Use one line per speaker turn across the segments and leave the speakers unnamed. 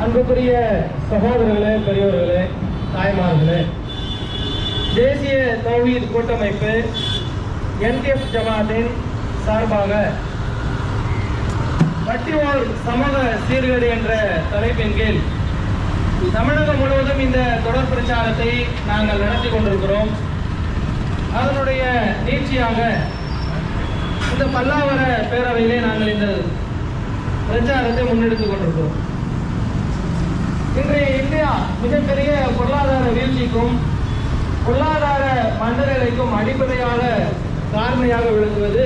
அன்புக்குரிய சகோதரர்களே, பெரியோர்களே, தாய்மார்களே, தேசிய தௌஹீத் கூட்டமைப்பு NTF ஜமாத்தின் சார்பாக வட்டிவோர் சமூக சீர்கேடு என்ற தலைப்பின் கீழ் தமிழகம் முழுவதும் இந்த தொடர் பிரச்சாரத்தை நாங்கள் நடத்தி கொண்டிருக்கிறோம். அதனுடைய நீட்சியாக இந்த பல்லாவர பேரவையிலே நாங்கள் இந்த பிரச்சாரத்தை முன்னெடுத்துக் கொண்டிருக்கிறோம். இன்றைய இந்தியா மிகப்பெரிய பொருளாதார வீழ்ச்சிக்கும் பொருளாதார மந்தநிலைக்கும் அடிப்படையாக காரணியாக விளங்குவது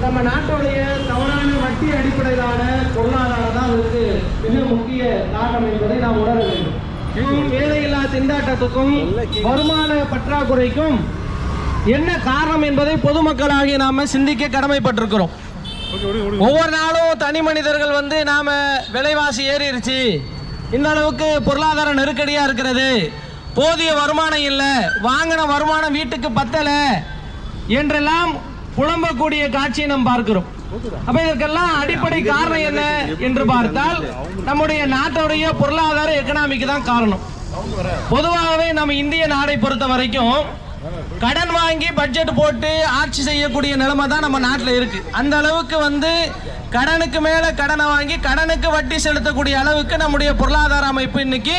நம்ம நாட்டுடைய தவறான வட்டி அடிப்படையிலான பொருளாதாரம் தான் அதற்கு மிக முக்கிய காரணம் என்பதை நாம் உணர வேண்டும். வேலையில்லா திண்டாட்டத்துக்கும் வருமான பற்றாக்குறைக்கும் என்ன காரணம் என்பதை பொதுமக்களாகிய நாம சிந்திக்க கடமைப்பட்டிருக்கிறோம். ஒவ்வொரு நாளும் தனி மனிதர்கள் நாம விலைவாசி ஏறிடுச்சு, இந்த அளவுக்கு பொருளாதார நெருக்கடியா இருக்கிறது, போதிய வருமானம் இல்லை, வாங்கின வருமானம் வீட்டுக்கு பத்தல என்றெல்லாம் புலம்பக்கூடிய காட்சியை நாம் பார்க்கிறோம். அப்ப இதற்கெல்லாம் அடிப்படை காரணம் என்ன என்று பார்த்தால் நம்முடைய நாட்டுடைய பொருளாதார எக்கனாமிக்கு தான் காரணம். பொதுவாகவே நம்ம இந்திய நாடை பொறுத்த வரைக்கும் கடன் வாங்கி பட்ஜெட் போட்டு ஆட்சி செய்யக்கூடிய நிலைமை தான் நம்ம நாட்டில் இருக்கு. அந்த அளவுக்கு கடனுக்கு மேல கடனை வாங்கி கடனுக்கு வட்டி செலுத்தக்கூடிய அளவுக்கு நம்முடைய பொருளாதார அமைப்பு இன்னைக்கு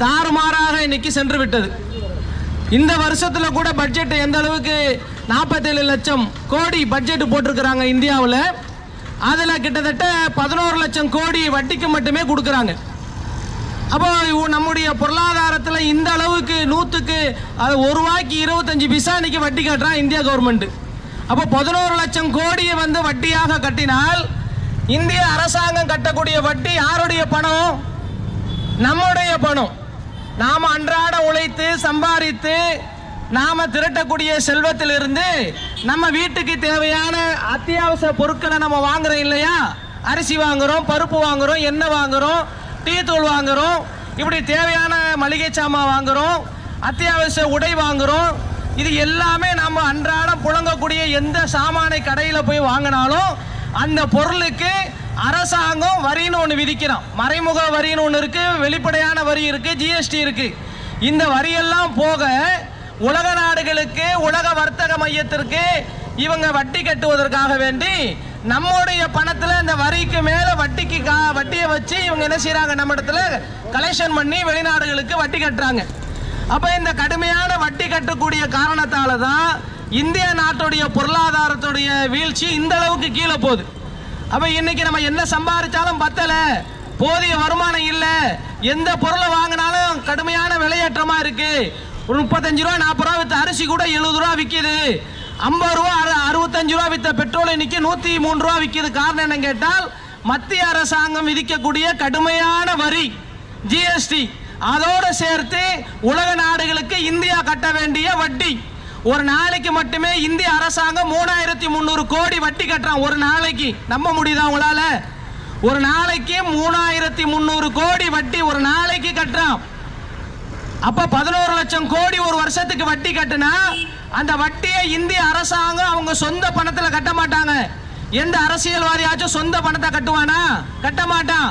தாறுமாறாக இன்னைக்கு சென்று விட்டது. இந்த வருஷத்துல கூட பட்ஜெட் எந்த அளவுக்கு 47 லட்சம் கோடி பட்ஜெட் போட்டிருக்கிறாங்க இந்தியாவில். அதுல கிட்டத்தட்ட 11 லட்சம் கோடி வட்டிக்கு மட்டுமே கொடுக்கறாங்க. அப்போ நம்முடைய பொருளாதாரத்தில் இந்த அளவுக்கு 100க்கு ₹1 25 பைசா வட்டி கட்டுறான் இந்திய கவர்மெண்ட். அப்போ 11 லட்சம் கோடியை வட்டியாக கட்டினால் இந்திய அரசாங்கம் கட்டக்கூடிய வட்டி யாருடைய பணம்? நம்முடைய பணம். நாம அன்றாட உழைத்து சம்பாதித்து நாம திரட்டக்கூடிய செல்வத்திலிருந்து நம்ம வீட்டுக்கு தேவையான அத்தியாவசிய பொருட்களை நம்ம வாங்குறோம் இல்லையா? அரிசி வாங்குறோம், பருப்பு வாங்குறோம், எண்ணெய் வாங்குறோம், டீ தூள் வாங்குறோம், இப்படி தேவையான மளிகை சாமான் வாங்குறோம், அத்தியாவசிய உடை வாங்குறோம். இது எல்லாமே நம்ம அன்றாடம் புழங்கக்கூடிய எந்த சாமானை கடையில் போய் வாங்கினாலும் அந்த பொருளுக்கு அரசாங்கம் வரின்னு ஒன்று விதிக்கிறான். மறைமுக வரின்னு ஒன்று இருக்கு, வெளிப்படையான வரி இருக்கு, GST இருக்கு. இந்த வரியெல்லாம் போக உலக நாடுகளுக்கு, உலக வர்த்தக மையத்திற்கு இவங்க வட்டி கட்டுவதற்காக வேண்டி நம்முடைய பணத்துல இந்த வரிக்கு மேல வட்டியை வச்சு இவங்க என்ன செய்யறாங்க? நம்ம இடத்துல கலெக்ஷன் பண்ணி வெளிநாடுகளுக்கு வட்டி கட்டுறாங்க. அப்ப இந்த கடுமையான வட்டி கட்டக்கூடிய காரணத்தால தான் இந்திய நாட்டுடைய பொருளாதாரத்துடைய வீழ்ச்சி இந்த அளவுக்கு கீழே போகுது. அப்ப இன்னைக்கு நம்ம என்ன சம்பாதிச்சாலும் பத்தல, போதிய வருமானம் இல்ல, எந்த பொருளை வாங்கினாலும் கடுமையான விலையேற்றமா இருக்கு. ஒரு 35 ரூபா 40 ரூபா வித்த அரிசி கூட 70 ரூபா விற்கிது, 50 ரூபா 65 ரூபா வித்த பெட்ரோல் இன்னைக்கு 103 ரூபா விற்கிது. காரணம் என்ன கேட்டால் மத்திய அரசாங்கம் விதிக்கக்கூடிய கடுமையான வரி GST, அதோட சேர்த்து உலக நாடுகளுக்கு இந்தியா கட்ட வேண்டிய வட்டி. ஒரு நாளைக்கு மட்டுமே இந்திய அரசாங்கம் 3300 கோடி வட்டி கட்டுறான். ஒரு நாளைக்கு நம்ப முடியுதா உங்களால? ஒரு நாளைக்கு 3300 கோடி வட்டி ஒரு நாளைக்கு கட்டுறான். அப்ப 11 லட்சம் கோடி ஒரு வருஷத்துக்கு வட்டி கட்டுனா அந்த வட்டியை இந்திய அரசாங்கம் அவங்க சொந்த பணத்துல கட்ட மாட்டாங்க. எந்த அரசியல்வாதியாச்சும் சொந்த பணத்தை கட்டுவானா? கட்ட மாட்டான்.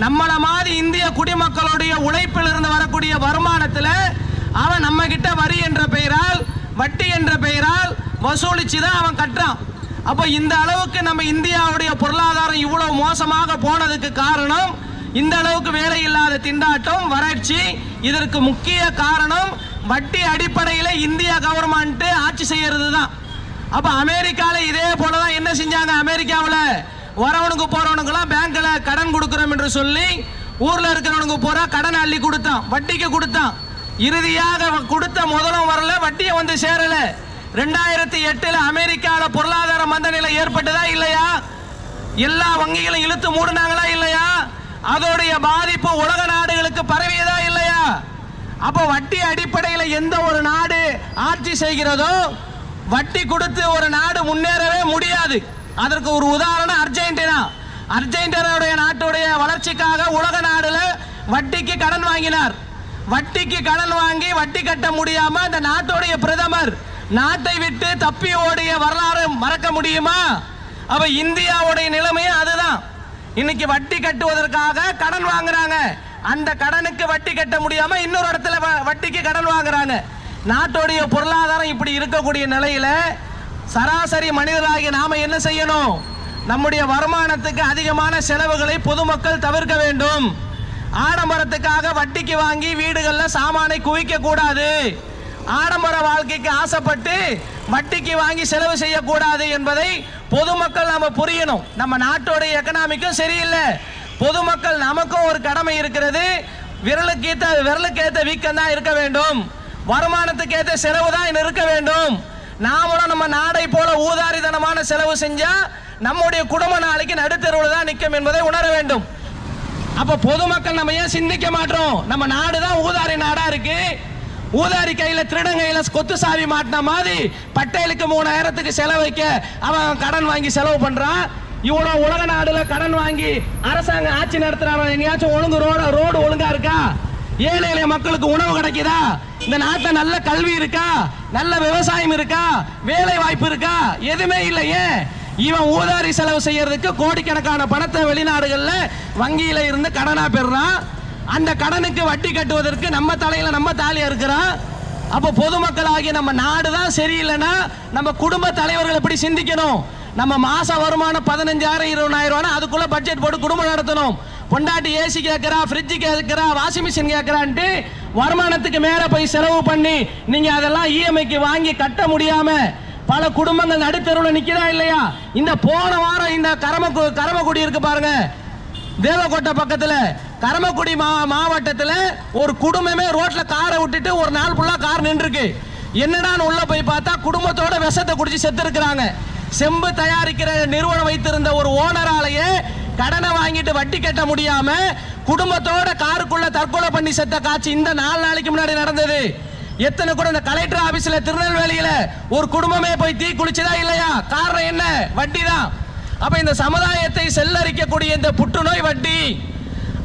நம்மள மாதிரி இந்திய குடிமக்களுடைய உழைப்பில் இருந்து வரக்கூடிய வருமானத்துல அவன் நம்ம கிட்ட வரி என்ற பெயரால், வட்டி என்ற பெயரால் வசூலிச்சுதான் அவன் கட்டுறான். அப்ப இந்த அளவுக்கு நம்ம இந்தியாவுடைய பொருளாதாரம் இவ்வளவு மோசமாக போனதுக்கு காரணம் இந்த அளவுக்கு வேலை இல்லாத திண்டாட்டம், வறட்சி. இதற்கு முக்கிய காரணம் வட்டி அடிப்படையில் இந்திய கவர்மெண்ட் ஆட்சி செய்யறது தான். அப்ப அமெரிக்கால இதே போலதான் என்ன செஞ்சாங்க? அமெரிக்காவில் வரவனுக்கு போறவனுக்குலாம் பேங்க்ல கடன் கொடுக்கிறோம் என்று சொல்லி ஊர்ல இருக்கிறவனுக்கு போற கடன் அள்ளி கொடுத்தான், வட்டிக்கு கொடுத்தான். இறுதியாக கொடுத்த முதலும் வரல, வட்டியை சேரல. 2008 அமெரிக்கால பொருளாதார மந்த நிலை ஏற்பட்டதா இல்லையா? எல்லா வங்கிகளும் இழுத்து மூடினாங்களா இல்லையா? அதோடைய பாதிப்பு உலக நாடுகளுக்கு பரவியதா இல்லையா? அப்ப வட்டி அடிப்படையில் எந்த ஒரு நாடு ஆட்சி செய்கிறதோ வட்டி கொடுத்து ஒரு நாடு முன்னேறவே முடியாது. அதற்கு ஒரு உதாரணம் அர்ஜென்டினா. அர்ஜென்டினாவுடைய நாட்டுடைய வளர்ச்சிக்காக உலக நாடுல வட்டிக்கு கடன் வாங்கினார். வட்டிக்கு கடன் வாங்கி வட்டி கட்ட முடியாம அந்த நாட்டுடைய பிரதமர் நாட்டை விட்டு தப்பி ஓடிய வரலாறு மறக்க முடியுமா? அப்ப இந்தியாவுடைய நிலைமையே அதுதான். இன்னைக்கு வட்டி கட்டுவதற்காக கடன் வாங்குறாங்க. அந்த கடனுக்கு வட்டி கட்ட முடியாம இன்னொரு இடத்துல வட்டிக்கு கடன் வாங்குறாங்க. நாட்டுடைய பொருளாதாரம் இப்படி இருக்கக்கூடிய நிலையில சராசரி மனிதராகிய நாம என்ன செய்யணும்? நம்முடைய வருமானத்துக்கு அதிகமான செலவுகளை பொதுமக்கள் தவிர்க்க வேண்டும். ஆடம்பரத்துக்காக வட்டிக்கு வாங்கி வீடுகளில் சாமானை குவிக்க கூடாது. ஆடம்பர வாழ்க்கைக்கு ஆசைப்பட்டு வட்டிக்கு வாங்கி செலவு செய்யக்கூடாது என்பதை பொதுமக்கள் நாம புரியணும். நம்ம நாட்டோடைய எக்கனாமிக்கும் சரியில்லை. பொதுமக்கள் நமக்கும் ஒரு கடமை இருக்கிறது. விரலுக்கேற்ற வீக்கம் தான் இருக்க வேண்டும். வருமானத்துக்கு ஏற்ற செலவு தான் இருக்க வேண்டும். நாமளும் நம்ம நாடை போல ஊதாரித்தனமான செலவு செஞ்சா நம்முடைய குடும்ப நாளைக்கு நடுத்தருவில் தான் நிற்கும் என்பதை உணர வேண்டும். அப்ப பொதுமக்கள் நம்ம ஏன் சிந்திக்க மாட்டோம்? நம்ம நாடு தான் ஊதாரி நாடா இருக்கு. ஊதாரி கையில திருடன் கையில கொத்து சாவி மாட்டின மாதிரி பட்டேலுக்கு 3000க்கு செலவைக்க அவன் கடன் வாங்கி செலவு பண்றான். இவ்வளவு உலக நாடுல கடன் வாங்கி அரசாங்கம் ஆட்சி நடத்துறாங்க. எங்கேயாச்சும் ஒழுங்கு ரோடு ஒழுங்கா இருக்கா? ஏழை எளிய மக்களுக்கு உணவு கிடைக்குதா? இந்த நாட்டில் நல்ல கல்வி இருக்கா? நல்ல விவசாயம் இருக்கா? வேலை வாய்ப்பு இருக்கா? எதுவுமே இல்லையே. இவன் ஊதாரி செலவு செய்யறதுக்கு கோடிக்கணக்கான பணத்தை வெளிநாடுகள்ல வங்கியில இருந்து கடனா பெறான். அந்த கடனுக்கு வட்டி கட்டுவதற்கு நம்ம தலையில நம்ம தாலியா இருக்கிறான். அப்ப பொதுமக்களாகிய நம்ம நாடு தான் சரியில்லைன்னா நம்ம குடும்ப தலைவர்கள் எப்படி சிந்திக்கணும்? நம்ம மாச வருமானம் 15,000 20,000 அதுக்குள்ள பட்ஜெட் போட்டு குடும்பம் நடத்தணும். பொண்டாட்டி ஏசி கேட்கிறா, ஃப்ரிட்ஜ் கேட்கிறா, வாஷிங் மிஷின் கேட்கிறான்ட்டு வருமானத்துக்கு மேல போய் செலவு பண்ணி நீங்க அதெல்லாம் இஎம்ஐக்கு வாங்கி கட்ட முடியாம பல குடும்பங்கள் நடுத்தருவில் நிக்கிறா இல்லையா? இந்த போன வாரம் இந்த கரமக்குடி இருக்கு பாருங்க, தேவக்கோட்டை பக்கத்துல கரமக்குடி மாவட்டத்துல ஒரு குடும்பமே ரோட்ல காரை விட்டுட்டு ஒரு நாள் ஃபுல்லா கார் நின்றுருக்கு. என்னடான்னு உள்ள போய் பார்த்தா குடும்பத்தோட விஷத்தை குடிச்சு செத்து இருக்கிறாங்க. செம்பு தயாரிக்கிற நிறுவனம் வைத்திருந்த ஒரு ஓனராலேயே கடனை வாங்கிட்டு வட்டி கட்ட முடியாம குடும்பத்தோட காருக்குள்ள தற்கொலை பண்ணி செத்த காட்சி இந்த 4 நாளைக்கு முன்னாடி நடந்தது. எத்தனை கூட இந்த கலெக்டர் ஆபீஸ்ல திருநெல்வேலியில ஒரு குடும்பமே போய் தீ குளிச்சதா இல்லையா? காரணம் என்ன? வட்டி தான். அப்ப இந்த சமுதாயத்தை செல்லரிக்கக்கூடிய இந்த புற்றுநோய் வட்டி.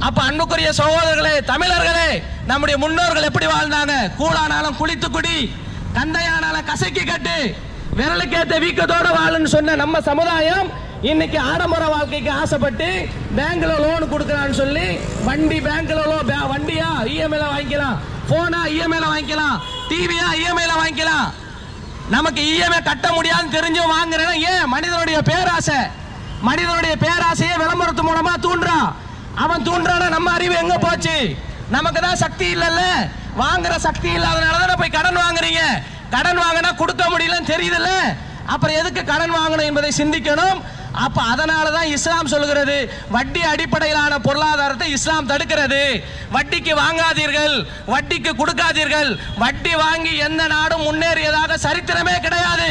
அப்ப அன்புக்குரிய சகோதரர்களே, தமிழர்களே, நம்முடைய முன்னோர்கள் எப்படி வாழ்ந்தாங்க? கூழானாலும் குளித்து குடி, கந்தையானாலும் கசக்கி கட்டு, விரலுக்கேற்ற வீக்கத்தோட வாழுன்னு சொன்ன நம்ம சமுதாயம் இன்னைக்கு ஆடம்பர வாழ்க்கைக்கு ஆசைப்பட்டு பேங்க்ல லோன் கொடுக்கறான்னு சொல்லி வண்டி பேங்க்ல வண்டியா இஎம்ஐல வாங்கிக்கலாம், போனா இஎம்ஐல வாங்கிக்கலாம், டிவியா இஎம்ஐல வாங்கிக்கலாம். நமக்கு இஎம்ஐ கட்ட முடியாதுன்னு தெரிஞ்சும் வாங்குறேன்னா ஏன்? மனிதனுடைய பேராசை. மனிதனுடைய பேராசையை விளம்பரத்து மூலமா தூண்டுறான். அவன் தூண்டுறானா நம்ம அறிவு எங்க போச்சு? நமக்கு தான் சக்தி இல்லைல்ல. வாங்குற சக்தி இல்லாதனால தான் போய் கடன் வாங்குறீங்க. கடன் வாங்கினா கொடுக்க முடியலன்னு தெரியுதுல்ல. அப்புறம் எதுக்கு கடன் வாங்கணும் என்பதை சிந்திக்கணும். அப்ப அதனாலதான் இஸ்லாம் சொல்கிறது, வட்டி அடிப்படையிலான பொருளாதாரத்தை இஸ்லாம் தடுக்கிறது. வட்டிக்கு வாங்காதீர்கள், வட்டிக்கு கொடுக்காதீர்கள். வட்டி வாங்கி எந்த நாடும் முன்னேறியதாக சரித்திரமே கிடையாது.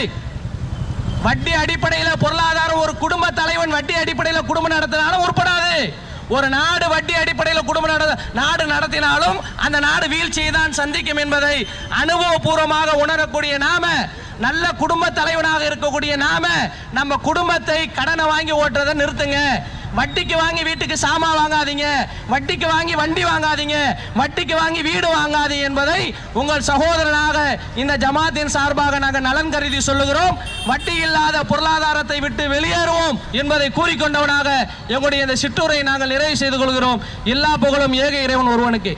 வட்டி அடிப்படையில் பொருளாதாரம், ஒரு குடும்ப தலைவன் வட்டி அடிப்படையில் குடும்பம் நடத்தினாலும் உருப்படாது. ஒரு நாடு வட்டி அடிப்படையில் நாடு நடத்தினாலும் அந்த நாடு வீழ்ச்சியை தான் சந்திக்கும் என்பதை அனுபவபூர்வமாக உணரக்கூடிய நாம, நல்ல குடும்ப தலைவனாக இருக்கக்கூடிய நாம, நம்ம குடும்பத்தை கடனை வாங்கி ஓட்டுறதை நிறுத்துங்க. வட்டிக்கு வாங்கி வீட்டுக்கு சாமான் வாங்காதீங்க, வட்டிக்கு வாங்கி வண்டி வாங்காதீங்க, வட்டிக்கு வாங்கி வீடு வாங்காதீங்க என்பதை உங்கள் சகோதரனாக இந்த ஜமாத்தின் சார்பாக நாங்கள் நலன் கருதி சொல்லுகிறோம். வட்டி இல்லாத பொருளாதாரத்தை விட்டு வெளியேறுவோம் என்பதை கூறிக்கொண்டவனாக எங்களுடைய இந்த சிற்றுரை நாங்கள் நிறைவு செய்து கொள்கிறோம். எல்லா புகழும் ஏக இறைவன் ஒருவனுக்கு.